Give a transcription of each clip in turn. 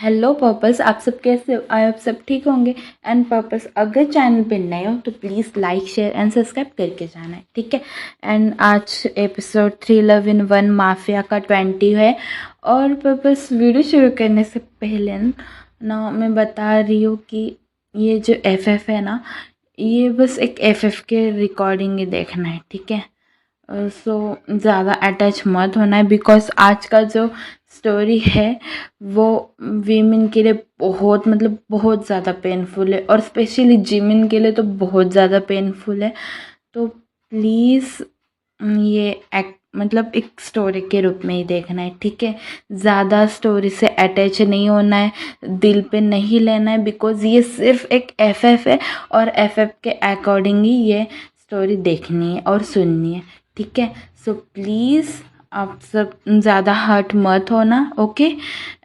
Hello purpose, आप सब कैसे हो? आप सब ठीक होंगे। एंड पर्पस, अगर चैनल पे नए हो तो please like share and subscribe करके जाना है, ठीक है। एंड आज episode 3 love in one mafia का 20 है। और पर्पस, वीडियो शुरू करने से पहले ना मैं बता रही हूँ कि ये जो FF है ना, ये बस एक FF के रिकॉर्डिंग ही देखना है, ठीक है। सो ज़्यादा अटैच मत होना है, बिकॉज आज का जो स्टोरी है वो वीमेन के लिए बहुत बहुत ज़्यादा पेनफुल है, और स्पेशली जीमिन के लिए तो बहुत ज़्यादा पेनफुल है। तो प्लीज़ ये एक स्टोरी के रूप में ही देखना है, ठीक है। ज़्यादा स्टोरी से अटैच नहीं होना है, दिल पे नहीं लेना है, बिकॉज ये सिर्फ एक FF है और FF के अकॉर्डिंग ही ये स्टोरी देखनी है और सुननी है, ठीक है। सो प्लीज़ आप सब ज़्यादा हर्ट मत होना, ओके।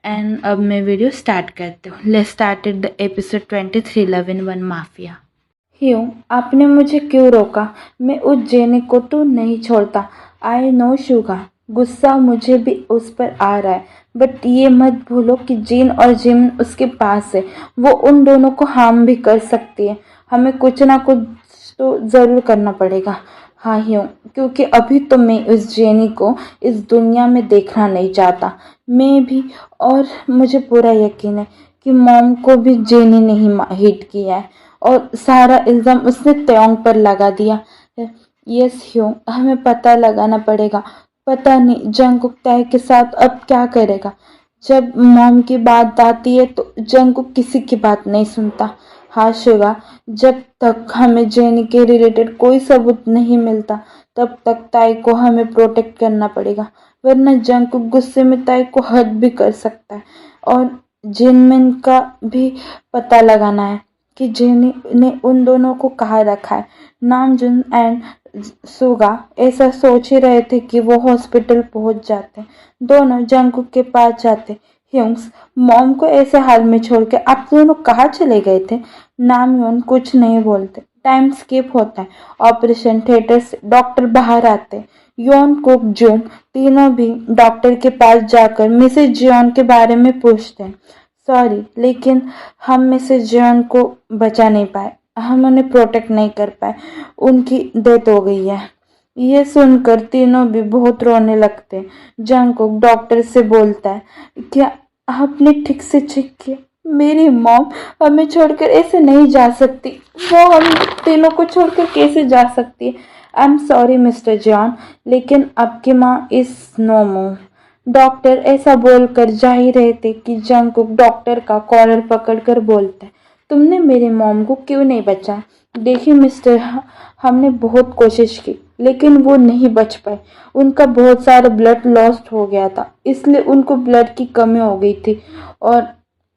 एंड अब मैं वीडियो स्टार्ट करती हूँ। Let's started the episode 23 love in one mafia. ह्यू, आपने मुझे क्यों रोका? मैं उस जेनी को तो नहीं छोड़ता। आई नो शुगा, गुस्सा मुझे भी उस पर आ रहा है, बट ये मत भूलो कि जीन और जिम उसके पास है। वो उन दोनों को हार्म भी कर सकती है। हमें कुछ ना कुछ तो ज़रूर करना पड़ेगा। हाँ ह्यू, क्योंकि अभी तो मैं उस जेनी को इस दुनिया में देखना नहीं चाहता। मैं भी, और मुझे पूरा यकीन है कि मॉम को भी जेनी ने ही हिट किया है, और सारा इल्ज़ाम उसने त्योंग पर लगा दिया है। यस ह्यू, हमें पता लगाना पड़ेगा। पता नहीं जंगकुक ताई के साथ अब क्या करेगा। जब मॉम की बात आती है तो जंगकुक किसी की बात नहीं सुनता। हाँ शिवा, जब तक हमें जेनी के रिलेटेड कोई सबूत नहीं मिलता तब तक ताई को हमें प्रोटेक्ट करना पड़ेगा, वरना जंगकुक गुस्से में ताई को हर्ट भी कर सकता है। और जिनमिन का भी पता लगाना है कि जेनी ने उन दोनों को कहाँ रखा है। नामजुन एंड सुगा ऐसा सोच ही रहे थे कि वो हॉस्पिटल पहुंच जाते। दोनों जंगकुक के पास जाते। ह्यूंग्स, मॉम को ऐसे हाल में छोड़ के आप दोनों कहाँ चले गए थे? नामयोन कुछ नहीं बोलते। टाइम स्किप होता है। ऑपरेशन थिएटर से डॉक्टर बाहर आते। योन कुक जून तीनों भी डॉक्टर के पास जाकर मिसेज जियोन के बारे में पूछते हैं। सॉरी, लेकिन हम मिसेज जियोन को बचा नहीं पाए, हम उन्हें प्रोटेक्ट नहीं कर पाए, उनकी डेथ हो गई है। ये सुनकर तीनों भी बहुत रोने लगते। जंगकुक डॉक्टर से बोलता है, क्या आपने ठीक से चेक किया? मेरी मॉम हमें छोड़कर ऐसे नहीं जा सकती। वो हम तीनों को छोड़कर कैसे जा सकती है? I am sorry mister John, लेकिन आपकी माँ इज नो मोर। डॉक्टर ऐसा बोलकर जा ही रहे थे कि जंगकुक डॉक्टर का कॉलर पकड़कर बोलता है, तुमने मेरी मॉम को क्यों नहीं बचाया? देखिए मिस्टर, हमने बहुत कोशिश की लेकिन वो नहीं बच पाए। उनका बहुत सारा ब्लड लॉस्ट हो गया था, इसलिए उनको ब्लड की कमी हो गई थी और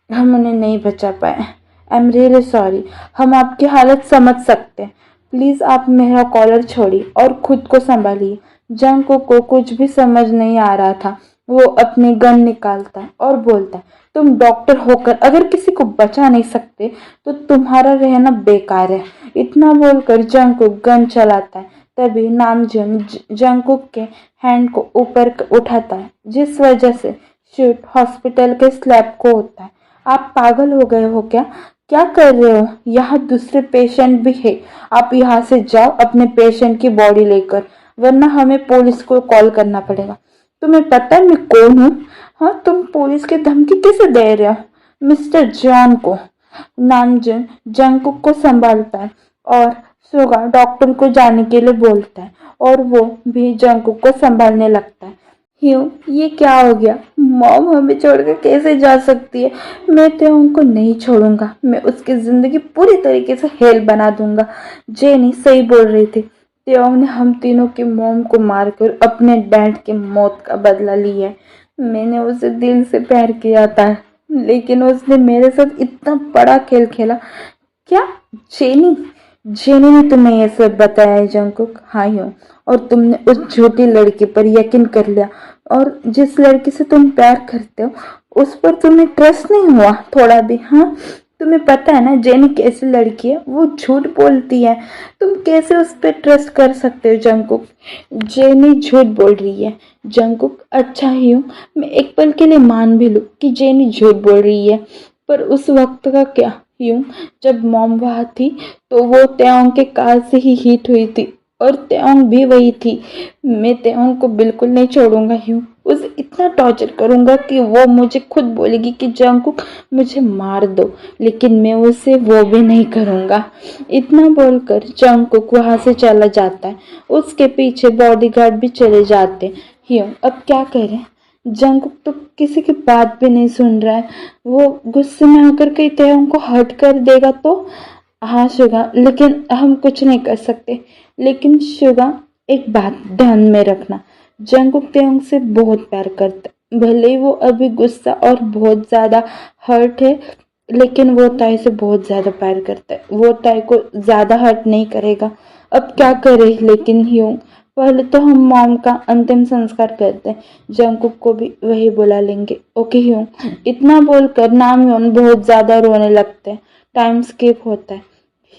हम उन्हें नहीं बचा पाए। I am really sorry. हम आपकी हालत समझ सकते हैं। प्लीज़ आप मेरा कॉलर छोड़िए और खुद को संभालिए। जंगकुक को कुछ भी समझ नहीं आ रहा था। वो अपनी गन निकालता है और बोलता है, तुम डॉक्टर होकर अगर किसी को बचा नहीं सकते तो तुम्हारा रहना बेकार है। इतना बोलकर जंगकुक गन चलाता है। तभी नामजुन जंगकुक के हैंड को ऊपर उठाता है, जिस वजह से शूट हॉस्पिटल के स्लैब को होता है। आप पागल हो गए हो क्या? क्या कर रहे हो? यहाँ दूसरे पेशेंट भी है। आप यहाँ से जाओ अपने पेशेंट की बॉडी लेकर, वरना हमें पुलिस को कॉल करना पड़ेगा। तुम्हें पता है मैं कौन हूँ? हाँ, तुम पुलिस की धमकी कैसे दे रहे हो? मिस्टर जॉन को। नामजुन जंगकुक को संभालता है और सुगा डॉक्टर को जाने के लिए बोलता है, और वो भी जंगकुक को संभालने लगता है। ह्यू, ये क्या हो गया? मॉम हमें छोड़कर कैसे जा सकती है? मैं त्योंग को नहीं छोड़ूंगा। मैं उसकी जिंदगी पूरी तरीके से हेल बना दूंगा। जेनी सही बोल रही थी। त्योंग ने हम तीनों की मॉम को मारकर अपने डैड की मौत का बदला लिया है। मैंने उसे दिल से प्यार किया था, लेकिन उसने मेरे साथ इतना बड़ा खेल खेला। क्या? जेनी? जेनी ने तुम्हें ये सब बताया है जंगकुक? हाँ ह्यू, और तुमने उस झूठी लड़की पर यकीन कर लिया, और जिस लड़की से तुम प्यार करते हो उस पर तुम्हें ट्रस्ट नहीं हुआ थोड़ा भी? हाँ, तुम्हें पता है ना जेनी कैसी लड़की है, वो झूठ बोलती है, तुम कैसे उस पर ट्रस्ट कर सकते हो जंगकुक? जेनी झूठ बोल रही है। जंगकुक अच्छा ही हूँ, मैं एक पल के लिए मान भी लूँ कि जेनी झूठ बोल रही है, पर उस वक्त का क्या यूं, जब मॉम वहाँ थी तो वो त्योंग के कार से ही हिट हुई थी और त्योंग भी वही थी। मैं त्योंग को बिल्कुल नहीं छोड़ूंगा यूं, उसे इतना टॉर्चर करूंगा कि वो मुझे खुद बोलेगी कि जंगकुक मुझे मार दो, लेकिन मैं उसे वो भी नहीं करूंगा। इतना बोलकर जंगकुक वहां से चला जाता है। उसके पीछे बॉडीगार्ड भी चले जाते। यूं अब क्या करें? जंगकुक तो किसी की बात भी नहीं सुन रहा है। वो गुस्से में आकर कई त्यों को हर्ट कर देगा तो? हाँ शुगा, लेकिन हम कुछ नहीं कर सकते। लेकिन शुगा, एक बात ध्यान में रखना, जंगकुक त्यों से बहुत प्यार करता है। भले ही वो अभी गुस्सा और बहुत ज्यादा हर्ट है, लेकिन वो ताई से बहुत ज्यादा प्यार करता है। वो ताई को ज्यादा हर्ट नहीं करेगा। अब क्या करे लेकिन यूं, पहले तो हम मॉम का अंतिम संस्कार करते हैं, जंगकुक को भी वही बुला लेंगे। ओके ह्यून, इतना बोलकर नामयोन बहुत ज्यादा रोने लगते हैं। टाइम स्किप होता है।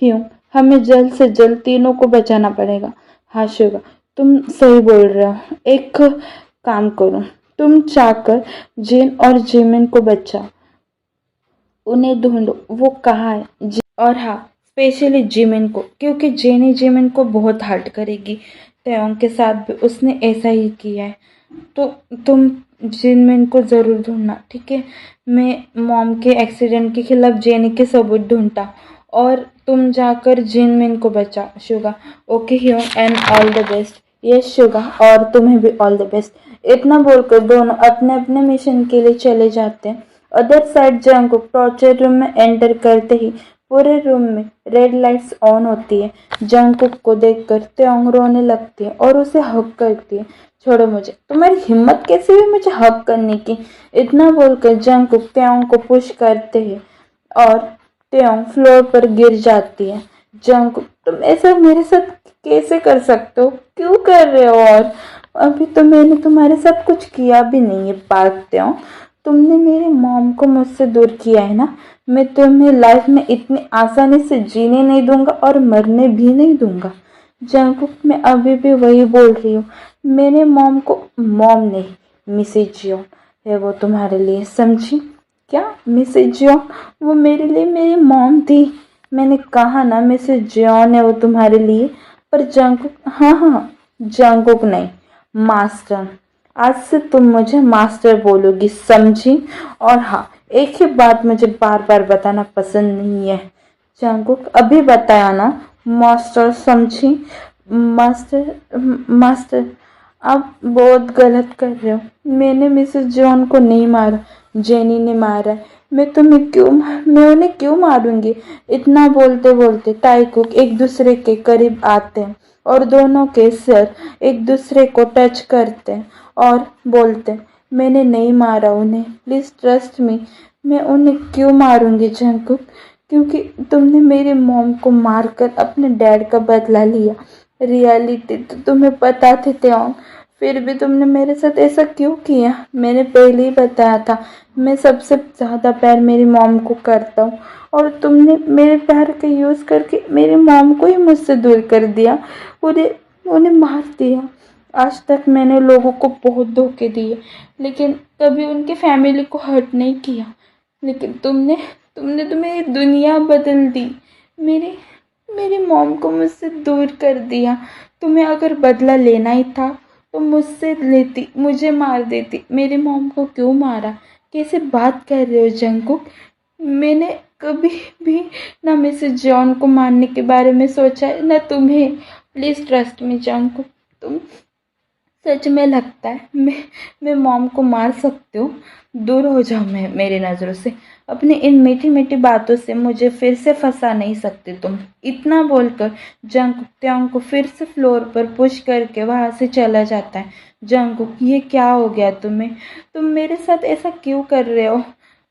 ह्यून, हमें जल्द से जल्द तीनों को बचाना पड़ेगा। हाँ शिवा, तुम सही बोल रहे हो। एक काम करो, तुम जाकर जिन और जिमिन को बचाओ, उन्हें ढूंढो वो कहाँ है। और हाँ, स्पेशली जिमिन को, क्योंकि जेनी जिमिन को बहुत हर्ट करेगी। त्योंग के साथ भी उसने ऐसा ही किया है। तो तुम जिमिन को ज़रूर ढूंढना, ठीक है? मैं मॉम के एक्सीडेंट के खिलाफ जेनी के सबूत ढूंढता और तुम जाकर जिनमिन को बचाओ शुगा। ओके हियो, and all the best. Yes Suga, और तुम्हें भी ऑल द बेस्ट। इतना बोलकर दोनों अपने अपने मिशन के लिए चले जाते हैं। Other side Jungkook torture room में एंटर करते ही पूरे रूम में रेड लाइट्स ऑन होती है। जंगकुक को देखकर त्योंग रोने लगती है और उसे हक करती है। छोड़ो मुझे, तुम्हारी हिम्मत कैसे हुई मुझे हक करने की? इतना बोलकर जंगकुक त्योंग को पुश करते हैं और त्योंग फ्लोर पर गिर जाती है। जंगकुक, तुम ऐसा मेरे साथ कैसे कर सकते हो? क्यों कर रहे हो? और अभी तो मैंने तुम्हारे साथ कुछ किया भी नहीं है पार्क त्योंग। तुमने मेरे मॉम को मुझसे दूर किया है ना, मैं तुम्हें लाइफ में इतनी आसानी से जीने नहीं दूंगा और मरने भी नहीं दूंगा। जंगकुक, मैं अभी भी वही बोल रही हूँ, मेरे मॉम को मॉम नहीं, मिसेज जियोन है वो तुम्हारे लिए, समझी? क्या मिसेज जियोन? वो मेरे लिए मेरी मॉम थी। मैंने कहा ना मिसेज जियोन है वो तुम्हारे लिए। पर जंगकुक, हाँ हाँ, जंगकुक नहीं, मास्टर। आज से तुम मुझे मास्टर बोलोगी, समझी? और हाँ, एक ही बात मुझे बार बार बताना पसंद नहीं है। जंगकुक, अभी बताया ना मास्टर, समझी? मास्टर, मास्टर, आप बहुत गलत कर रहे हो। मैंने मिसेस जॉन को नहीं मारा, जेनी ने मारा है। मैं उन्हें क्यों मारूंगी? इतना बोलते बोलते टाइकुक एक दूसरे के करीब आते हैं और दोनों के सर एक दूसरे को टच करते हैं और बोलते हैं, मैंने नहीं मारा उन्हें, प्लीज ट्रस्ट मी। मैं उन्हें क्यों मारूंगी जंकुक? क्योंकि तुमने मेरी मॉम को मारकर अपने डैड का बदला लिया। रियलिटी तो तुम्हें पता थी त्यों, फिर भी तुमने मेरे साथ ऐसा क्यों किया? मैंने पहले ही बताया था, मैं सबसे ज़्यादा प्यार मेरी मॉम को करता हूँ और तुमने मेरे प्यार का यूज़ करके मेरी मॉम को ही मुझसे दूर कर दिया, उन्हें उन्हें मार दिया। आज तक मैंने लोगों को बहुत धोखे दिए, लेकिन कभी उनके फैमिली को हर्ट नहीं किया। लेकिन तुमने तुमने तो मेरी दुनिया बदल दी। मेरी मेरी मॉम को मुझसे दूर कर दिया। तुम्हें अगर बदला लेना ही था तो मुझसे लेती, मुझे मार देती। मेरी मॉम को क्यों मारा? कैसे बात कर रहे हो जंकुक? मैंने कभी भी ना मिसेस जॉन को मारने के बारे में सोचा है, ना तुम्हें। प्लीज़ ट्रस्ट मी जंकुक, तुम सच में लगता है मैं मॉम को मार सकती हूँ? दूर हो जाओ मैं मेरी नज़रों से। अपनी इन मीठी मीठी बातों से मुझे फिर से फंसा नहीं सकते तुम। इतना बोलकर जंकुक त्योंग को फिर से फ्लोर पर पुश करके वहाँ से चला जाता है। जंकुक, ये क्या हो गया तुम्हें? तुम मेरे साथ ऐसा क्यों कर रहे हो?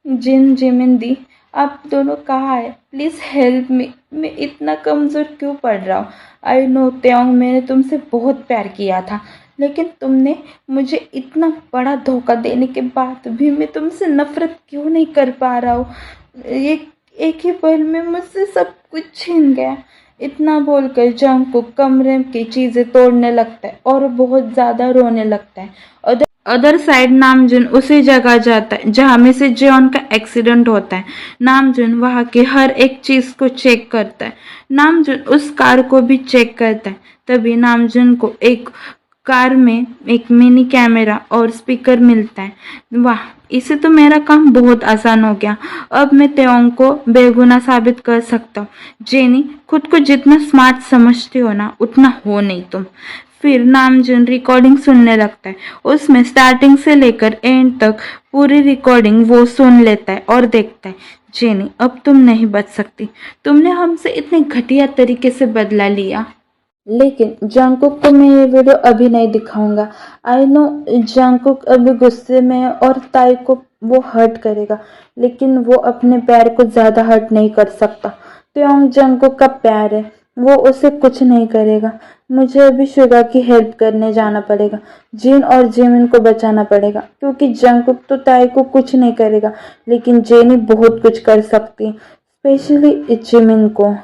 जिन जिमिन दी, आप दोनों कहाँ है? Please help me. मैं इतना कमज़ोर क्यों पड़ रहा हूँ? आई नो त्योंग, मैंने तुमसे बहुत प्यार किया था, लेकिन तुमने मुझे इतना बड़ा धोखा देने के बाद भी मैं तुमसे नफरत क्यों नहीं कर पा रहा हूँ? ये एक ही पल में मुझसे सब कुछ छीन गया। इतना बोलकर जंगकुक कमरे की चीजें तोड़ने लगता है और बहुत ज्यादा रोने लगता है। अदर साइड नामजुन उसी जगह जाता है जहां मिसेज जॉन का एक्सीडेंट होता है। नामजुन वहां की हर एक चीज को चेक करता है। नामजुन उस कार को भी चेक करता है। तभी नामजुन को एक कार में एक मिनी कैमरा और स्पीकर मिलता है। वाह, इससे तो मेरा काम बहुत आसान हो गया। अब मैं तेओंग को बेगुनाह साबित कर सकता हूँ। जेनी, खुद को जितना स्मार्ट समझती हो ना, उतना हो नहीं तुम। फिर नामजुन रिकॉर्डिंग सुनने लगता है। उसमें स्टार्टिंग से लेकर एंड तक पूरी रिकॉर्डिंग वो सुन लेता है और देखता है। जेनी, अब तुम नहीं बच सकती। तुमने हमसे इतने घटिया तरीके से बदला लिया। लेकिन जंगकुक को मैं ये वीडियो अभी नहीं दिखाऊंगा। आई नो जंगकुक अभी गुस्से में है और ताई को वो हर्ट करेगा, लेकिन वो अपने प्यार को ज्यादा हर्ट नहीं कर सकता। त्योंग जंगकुक का प्यार है, वो उसे कुछ नहीं करेगा। मुझे अभी शुगा की हेल्प करने जाना पड़ेगा। जिन और जिमिन को बचाना पड़ेगा, क्योंकि जंगकुक तो ताई को कुछ नहीं करेगा, लेकिन जेनी बहुत कुछ कर सकती है, स्पेशली जिमिन को।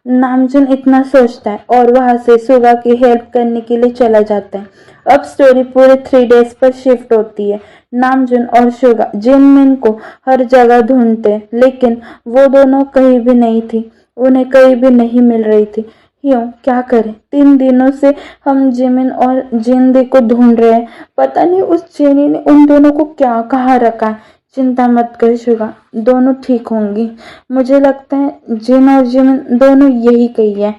नामजुन इतना सोचता है और वहां से सुगा की हेल्प करने के लिए चला जाता है। अब स्टोरी पूरे 3 डेज पर शिफ्ट होती है। नामजुन और सुगा जिनमिन को हर जगह ढूंढते, लेकिन वो दोनों कहीं भी नहीं थी। उन्हें कहीं भी नहीं मिल रही थी। यूं क्या करें, 3 दिनों से हम जिमिन और जिंदी को ढूंढ रहे हैं। पता नहीं उस चेनी ने उन दोनों को क्या कहाँ रखा है। चिंता मत कर शुगा, दोनों ठीक होंगी। मुझे लगता है जिन और जिमिन दोनों यही कही है।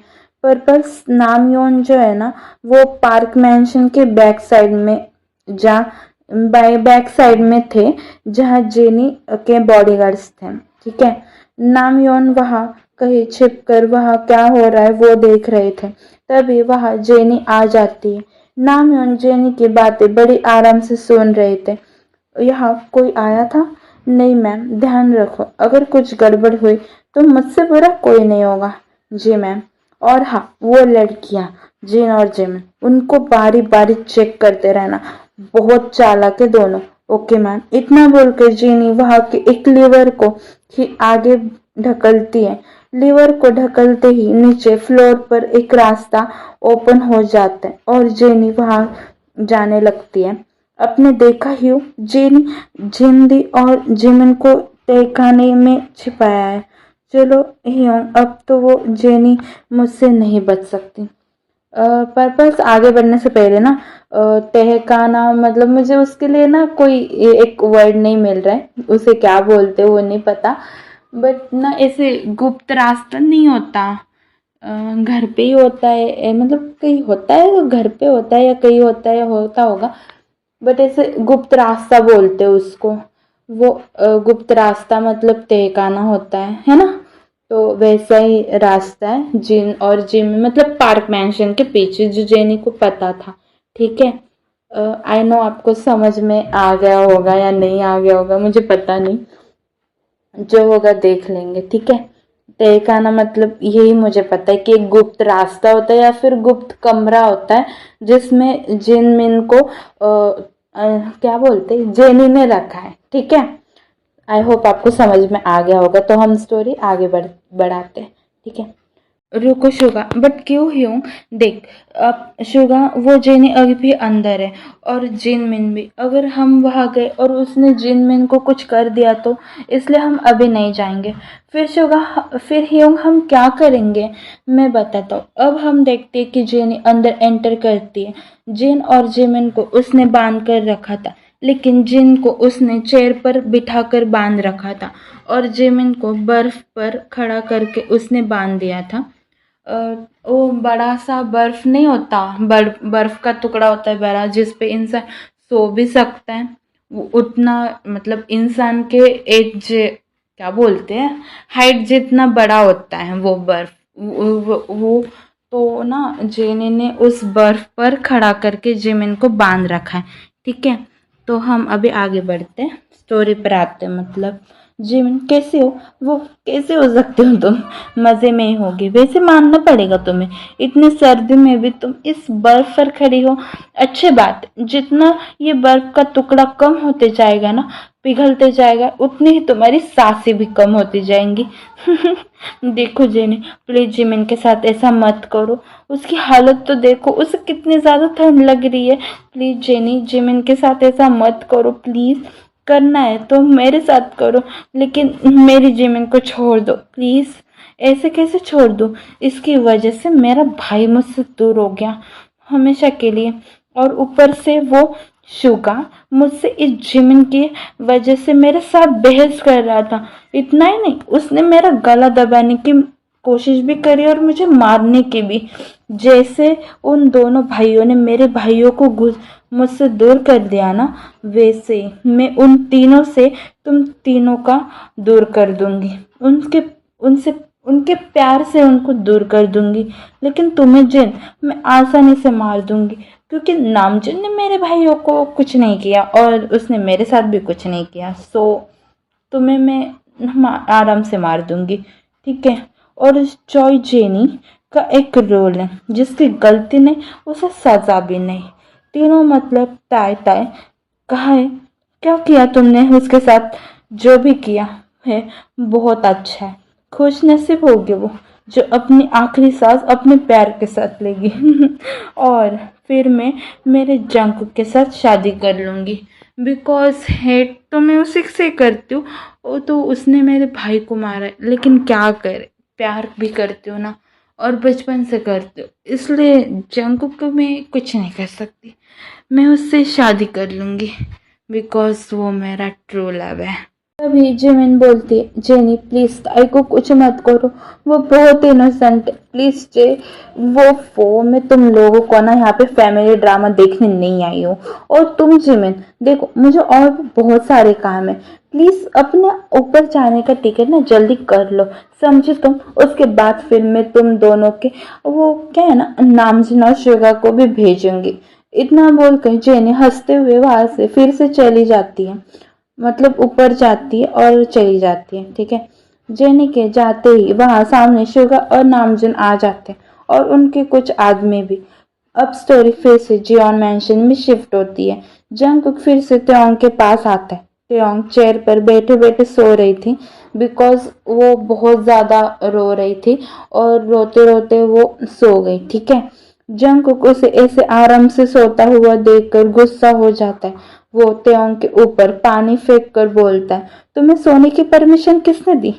पर्पस नामयोन जो है ना, वो पार्क मैंशन के बैक साइड में जा बैक साइड में थे, जहाँ जेनी के बॉडीगार्ड्स थे। ठीक है, नामयोन वहां कहीं छिप कर वहां क्या हो रहा है वो देख रहे थे। तभी वहां जेनी आ जाती है। नामयोन जेनी की बातें बड़ी आराम से सुन रहे थे। यहाँ कोई आया था? नहीं मैम, ध्यान रखो, अगर कुछ गड़बड़ हुई तो मुझसे बुरा कोई नहीं होगा। जी मैम। और हाँ, वो लड़कियां जिन और जिमिन, उनको बारी बारी चेक करते रहना, बहुत चालाक है दोनों। Okay ma'am. इतना बोलकर जीनी वहां के एक लीवर को ही आगे ढकलती है। लीवर को ढकलते ही नीचे फ्लोर पर एक रास्ता ओपन हो जाता है और जेनी वहां जाने लगती है। आपने देखा ही जिन जिंदी और जिमिन को तहखाने में छिपाया है। चलो ह्यूं, अब तो वो जेनी मुझसे नहीं बच सकती। पर्पस आगे बढ़ने से पहले ना, तहखाना मतलब मुझे उसके लिए ना कोई एक वर्ड नहीं मिल रहा है, उसे क्या बोलते वो नहीं पता। बट ना ऐसे गुप्त रास्ता नहीं होता, घर पे ही होता है, मतलब कहीं होता है तो घर पे होता है या कहीं होता है, होता होगा। बट ऐसे गुप्त रास्ता बोलते हैं उसको। वो गुप्त रास्ता मतलब तहखाना होता है ना। तो वैसा ही रास्ता है जिन और जिम, मतलब पार्क मैंशन के पीछे, जो जेनी को पता था। ठीक है, आई नो आपको समझ में आ गया होगा या नहीं आ गया होगा, मुझे पता नहीं, जो होगा देख लेंगे। ठीक है, तहखाना मतलब यही मुझे पता है कि एक गुप्त रास्ता होता है या फिर गुप्त कमरा होता है, जिसमें जिन मिन को क्या बोलते हैं, जेनी ने रखा है। ठीक है, आई होप आपको समझ में आ गया होगा। तो हम स्टोरी आगे बढ़ाते हैं। ठीक है, रुको शुगा, बट क्यों ह्यूं? देख, अब शुगा वो जेनी अभी भी अंदर है और जिनमिन भी। अगर हम वहां गए और उसने जिनमिन को कुछ कर दिया तो, इसलिए हम अभी नहीं जाएंगे। फिर शुगा, फिर ह्यूं हम क्या करेंगे? मैं बताता हूँ। अब हम देखते हैं कि जेनी अंदर एंटर करती है। जिन और जिमिन को उसने बांध कर रखा था, लेकिन जिन को उसने चेयर पर बिठाकर बांध रखा था और जिमिन को बर्फ पर खड़ा करके उसने बांध दिया था। वो बड़ा सा बर्फ नहीं होता, बर्फ का टुकड़ा होता है बड़ा, जिस पे इंसान सो भी सकता है। वो उतना, मतलब इंसान के एज, क्या बोलते हैं, हाइट जितना बड़ा होता है वो बर्फ। वो तो ना जेनी ने उस बर्फ पर खड़ा करके जिमिन को बांध रखा है। ठीक है, तो हम अभी आगे बढ़ते हैं, स्टोरी पर आते हैं। मतलब जिमिन कैसे हो? वो कैसे हो सकते हो तुम? मजे में ही होगी, वैसे मानना पड़ेगा तुम्हें, इतनी सर्दी में भी तुम इस बर्फ पर खड़ी हो। अच्छी बात, जितना ये बर्फ का टुकड़ा कम होते जाएगा ना, पिघलते जाएगा उतनी ही तुम्हारी सांसें भी कम होती जाएंगी। देखो जेनी, प्लीज जिमिन के साथ ऐसा मत करो। उसकी हालत तो देखो, उसे कितनी ज्यादा ठंड लग रही है। प्लीज जेनी, जिमिन के साथ ऐसा मत करो प्लीज। करना है तो मेरे साथ करो, लेकिन मेरी जिमिन को छोड़ दो प्लीज। ऐसे कैसे छोड़ दूं? इसकी वजह से मेरा भाई मुझसे दूर हो गया हमेशा के लिए, और ऊपर से वो शुगा मुझसे इस जिमिन की वजह से मेरे साथ बहस कर रहा था। इतना ही नहीं, उसने मेरा गला दबाने की कोशिश भी करी और मुझे मारने की भी। जैसे उन दोनों भाइयों ने मेरे भाइयों को मुझसे दूर कर दिया ना, वैसे ही मैं उन तीनों से तुम तीनों का दूर कर दूंगी। उनके उनसे उनके प्यार से उनको दूर कर दूंगी। लेकिन तुम्हें जिन मैं आसानी से मार दूंगी, क्योंकि नामजिन ने मेरे भाइयों को कुछ नहीं किया और उसने मेरे साथ भी कुछ नहीं किया। सो तुम्हें मैं आराम से मार दूंगी, ठीक है। और इस चॉय जेनी का एक रोल है जिसकी गलती नहीं, उसे सजा भी नहीं। तीनों मतलब ताय ताय कहा है, क्या किया तुमने उसके साथ? जो भी किया है बहुत अच्छा है। खुश नसीब होगी वो जो अपनी आखिरी सांस अपने प्यार के साथ लेगी। और फिर मैं मेरे जंक के साथ शादी कर लूंगी। बिकॉज हेट तो मैं उसी से करती हूँ, वो तो उसने मेरे भाई को मारा है, लेकिन क्या करे, प्यार भी करती हूँ ना, और बचपन से करती हूँ, इसलिए जंक को मैं कुछ नहीं कर सकती। मैं उससे शादी कर लूंगी बिकॉज वो मेरा ट्रू लव है। तभी जिमिन बोलती है, जेनी प्लीज ताई को कुछ मत करो, वो बहुत इनोसेंट है, प्लीज जे। वो मैं तुम लोगों को ना यहाँ पे फैमिली ड्रामा देखने नहीं आई हूँ। और तुम जिमिन देखो, मुझे और भी बहुत सारे काम है, प्लीज अपने ऊपर जाने का टिकट ना जल्दी कर लो, समझे तुम। उसके बाद फिर मैं तुम दोनों के वो क्या है ना, नामजिन और शुगा को भी भेजूंगी। इतना बोलकर जेनी हंसते हुए वहां से फिर से चली जाती है, मतलब ऊपर जाती है और चली जाती है, ठीक है। जेनी के जाते ही वहां सामने शुगा और नामजुन आ जाते हैं, और उनके कुछ आदमी भी। अब स्टोरी फिर से जियोन मैंशन में शिफ्ट होती है। जंगकुक फिर से त्योंग के पास आता है। त्योंग चेयर पर बैठे बैठे सो रही थी, बिकॉज वो बहुत ज्यादा रो रही थी, और रोते रोते वो सो गई, ठीक है। जंगकुक उसे ऐसे आराम से सोता हुआ देखकर गुस्सा हो जाता है। वो त्योंग के ऊपर पानी फेंक कर बोलता है, तुम्हें सोने की परमिशन किसने दी?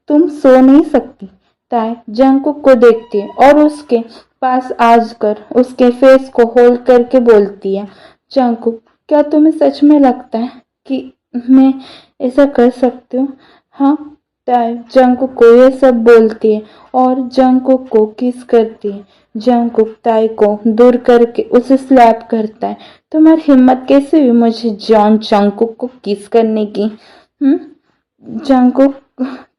तुम सो नहीं सकती। ताय जंगकुक को देखती है और उसके पास आकर उसके फेस को होल्ड करके बोलती है, जंगकुक क्या तुम्हें सच में लगता है कि मैं ऐसा कर सकती हूँ? हाँ। ताय जंगकुक को ये सब बोलती है और जंगकुक को किस करती है। जंगकुक ताई को दूर करके उसे स्लैप करता है। तुम्हारी हिम्मत कैसे हुई मुझे जॉन जंगकुक को किस करने की? जंगकुक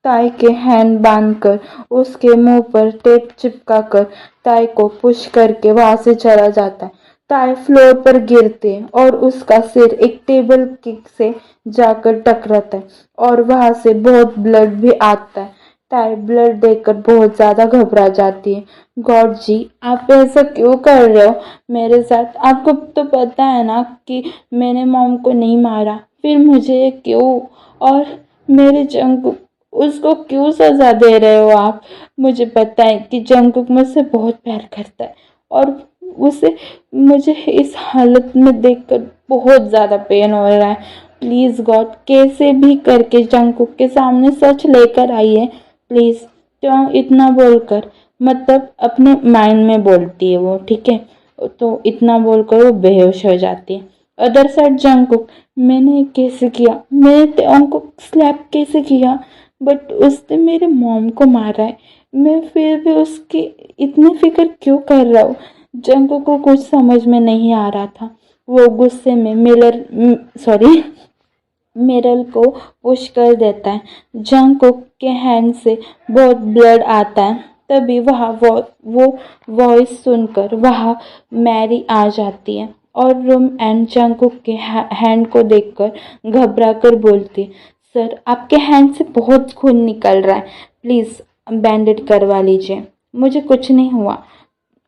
ताई के हैंड बांधकर उसके मुंह पर टेप चिपका कर ताई को पुश करके वहां से चला जाता है। ताई फ्लोर पर गिरते हैं और उसका सिर एक टेबल किक से जाकर टकराता है और वहां से बहुत ब्लड भी आता है। ताई ब्लड देखकर बहुत ज्यादा घबरा जाती है। गॉड जी, आप ऐसा क्यों कर रहे हो मेरे साथ? आपको तो पता है ना कि मैंने मॉम को नहीं मारा, फिर मुझे क्यों? और मेरे जंगकुक, उसको क्यों सजा दे रहे हो आप? मुझे पता है कि जंगकुक मुझसे बहुत प्यार करता है, और उसे मुझे इस हालत में देखकर बहुत ज्यादा पेन हो रहा है। प्लीज गॉड, कैसे भी करके जंगकुक के सामने सच लेकर आइए प्लीज। क्यों इतना बोलकर, मतलब अपने माइंड में बोलती है वो, ठीक है। तो इतना बोलकर वो बेहोश हो जाती है। अदर साइड जंगकुक, मैंने कैसे किया, मैंने त्योंग को स्लैप कैसे किया, बट उसने मेरे मॉम को मारा है, मैं फिर भी उसकी इतनी फिक्र क्यों कर रहा हूँ? जंगकुक को कुछ समझ में नहीं आ रहा था। वो गुस्से में मिरल को पुश कर देता है। जंगकुक के हैंड से बहुत ब्लड आता है। तभी वो वॉइस सुनकर वहाँ मैरी आ जाती है और रूम एंड जंगकुक के हैंड को देखकर घबरा कर बोलती है, सर आपके हैंड से बहुत खून निकल रहा है, प्लीज बैंडेड करवा लीजिए। मुझे कुछ नहीं हुआ,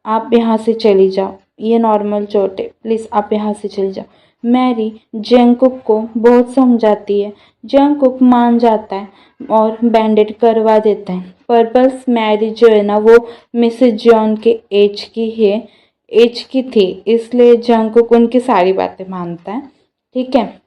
आप यहाँ से चली जाओ, ये नॉर्मल चोट है, प्लीज आप यहाँ से चली जाओ। मैरी जंगकुक को बहुत समझाती है। जंगकुक मान जाता है और बैंडेड करवा देता है। पर्पल्स मैरी जो है ना वो मिसेस जॉन के एज की थी, इसलिए जंगकुक उनकी सारी बातें मानता है। ठीक है।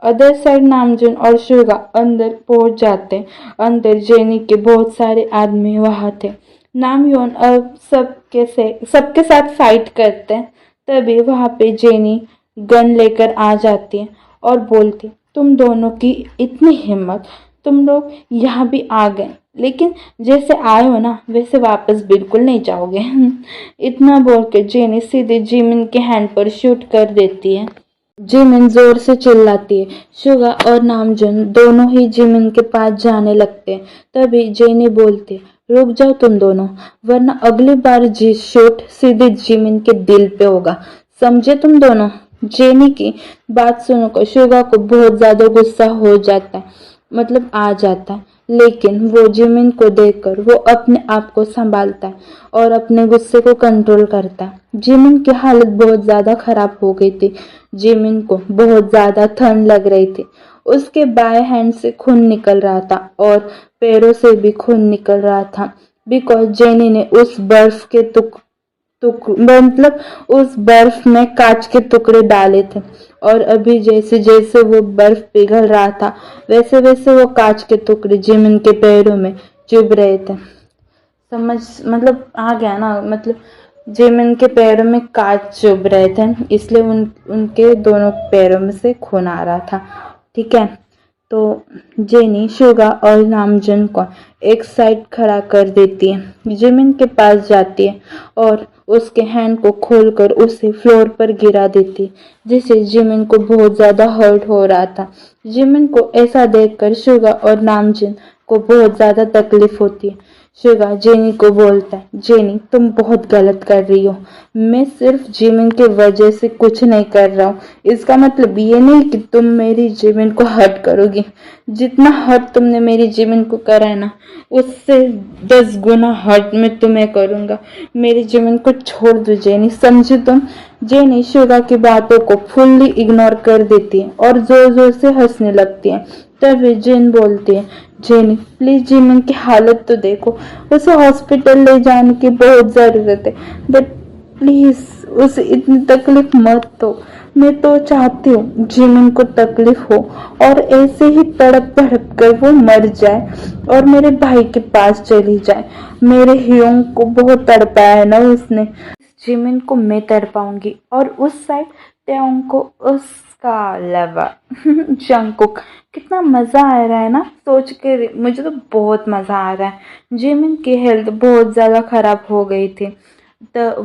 अदर साइड नामजुन और शुगा अंदर पहुंच जाते हैं। अंदर जेनी के बहुत सारे आदमी वहां थे। नामयोन अब सबके साथ फाइट करते हैं। तभी वहां पे जेनी गन लेकर आ जाती है और बोलती, तुम दोनों की इतनी हिम्मत, तुम लोग यहाँ भी आ गए, लेकिन जैसे आए हो ना वैसे वापस बिल्कुल नहीं जाओगे। इतना बोल के जेनी सीधे जिमिन के हैंड पर शूट कर देती है। जिमिन जोर से चिल्लाती है। शुगा और नामजुन दोनों ही जिमिन के पास जाने लगते हैं। तभी जेनी बोलती है, रुक जाओ तुम दोनों, वरना अगली बार जी शूट सीधे जिमिन के दिल पे होगा, समझे तुम दोनों। जेनी की बात सुनकर शुगा को बहुत ज्यादा गुस्सा हो जाता है, मतलब आ जाता है। लेकिन वो जिमिन को देखकर वो अपने आप को संभालता है और अपने गुस्से को कंट्रोल करता है। जिमिन की हालत बहुत ज्यादा खराब हो गई थी। जिमिन को बहुत ज्यादा ठंड लग रही थी। उसके बाएं हैंड से खून निकल रहा था और पैरों से भी खून निकल रहा था, बिकॉज जेनी ने उस बर्फ के मतलब उस बर्फ में कांच के टुकड़े डाले थे और अभी जैसे जैसे वो बर्फ पिघल रहा था वैसे वैसे वो कांच के टुकड़े जिमिन के पैरों में चुभ रहे थे। समझ मतलब आ गया ना, मतलब जिमिन के पैरों में कांच चुभ रहे थे, इसलिए उनके दोनों पैरों में से खून आ रहा था। ठीक है। तो जेनी शुगा और नामजुन को एक साइड खड़ा कर देती है। जिमिन के पास जाती है और उसके हैंड को खोलकर उसे फ्लोर पर गिरा देती है, जिससे जिमिन को बहुत ज्यादा हर्ट हो रहा था। जिमिन को ऐसा देखकर शुगा और नामजुन को बहुत ज्यादा तकलीफ होती है। शुगा जेनी को बोलता है, जेनी तुम बहुत गलत कर रही हो, मैं सिर्फ जिमिन की वजह से कुछ नहीं कर रहा हूँ, इसका मतलब ये नहीं कि तुम मेरी जिमिन को हर्ट करोगी। जितना हर्ट तुमने मेरी जिमिन को करा है ना, उससे 10 गुना हर्ट मैं तुम्हें करूंगा। मेरी जिमिन को छोड़ दो जेनी, समझे तुम। जेनी शुगा की बातों को फुल्ली इग्नोर कर देती है और जोर जोर से हंसने लगती है। तभी जेन बोलती है, जेनी प्लीज जिमिन की हालत तो देखो, उसे हॉस्पिटल ले जाने की बहुत जरूरत है, बट प्लीज उसे इतनी तकलीफ मत दो। मैं तो चाहती हूँ जिमिन को तकलीफ हो और ऐसे ही तड़प तड़प कर वो मर जाए और मेरे भाई के पास चली जाए। मेरे ह्योंग को बहुत तड़पाया है ना उसने, जिमिन को मैं तड़पाऊंगी और उस साइड त्योंग को उसका लवर जंगकुक। कितना मजा आ रहा है ना सोच के, मुझे तो बहुत मजा आ रहा है। जिमिन की हेल्थ बहुत ज्यादा खराब हो गई थी, तो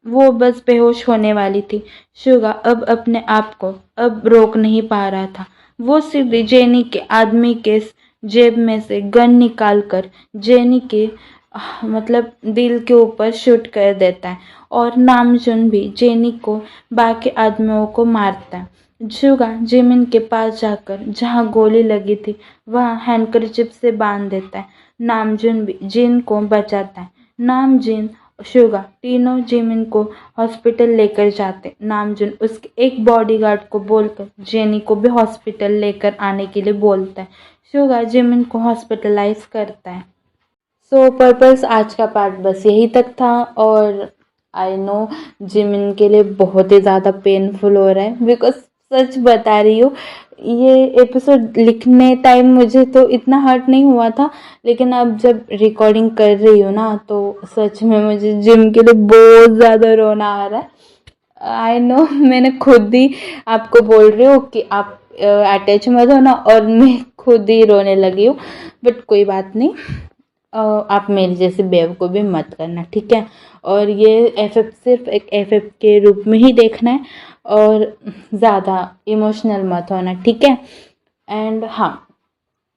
वो बस बेहोश होने वाली थी। शुगा अब अपने आप को अब रोक नहीं पा रहा था। वो सीधे जेनी के आदमी के जेब में से गन निकाल कर जेनी के मतलब दिल के ऊपर शूट कर देता है और नामजुन भी जेनी को बाकी आदमियों को मारता है। शुगा जिमिन के पास जाकर जहाँ गोली लगी थी वहाँ हैंडकरचिप से बांध देता है। नामजुन भी जिन को बचाता है। नामजिन शुगा तीनों जिमिन को हॉस्पिटल लेकर जाते। नामजुन उसके एक बॉडीगार्ड को बोलकर जेनी को भी हॉस्पिटल लेकर आने के लिए बोलता है। शुगा जिमिन को हॉस्पिटलाइज करता है। सो पर्पस आज का पार्ट बस यही तक था और आई नो जिमिन के लिए बहुत ही ज़्यादा पेनफुल हो रहा है, बिकॉज सच बता रही हूँ ये एपिसोड लिखने टाइम मुझे तो इतना हर्ट नहीं हुआ था, लेकिन अब जब रिकॉर्डिंग कर रही हूँ ना तो सच में मुझे जिम के लिए बहुत ज़्यादा रोना आ रहा है। आई नो मैंने खुद ही आपको बोल रही हूँ कि आप अटैच मत हो ना, और मैं खुद ही रोने लगी हूँ, बट कोई बात नहीं। आप मेरे जैसे बेवकूफ़ भी मत करना, ठीक है। और ये एफएफ सिर्फ एक एफएफ के रूप में ही देखना है और ज़्यादा इमोशनल मत होना, ठीक है। एंड हाँ,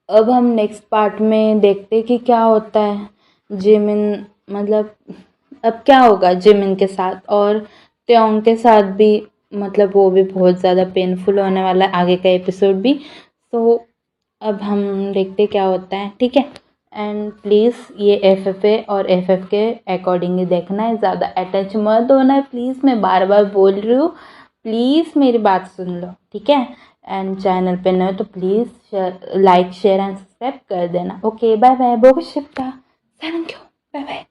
अब हम नेक्स्ट पार्ट में देखते हैं कि क्या होता है जिमिन, मतलब अब क्या होगा जिमिन के साथ और त्योंग के साथ भी, मतलब वो भी बहुत ज़्यादा पेनफुल होने वाला है आगे का एपिसोड भी। तो अब हम देखते क्या होता है, ठीक है। एंड प्लीज़ ये एफएफ है और एफएफ के अकॉर्डिंग ही देखना है, ज़्यादा अटैच मत होना है प्लीज़, मैं बार बार बोल रही हूँ प्लीज़ मेरी बात सुन लो, ठीक है। एंड चैनल पे नए हो तो please like share and subscribe कर देना। ओके बाय बाय, बोगशिफ्टा, थैंक यू, बाय बाय।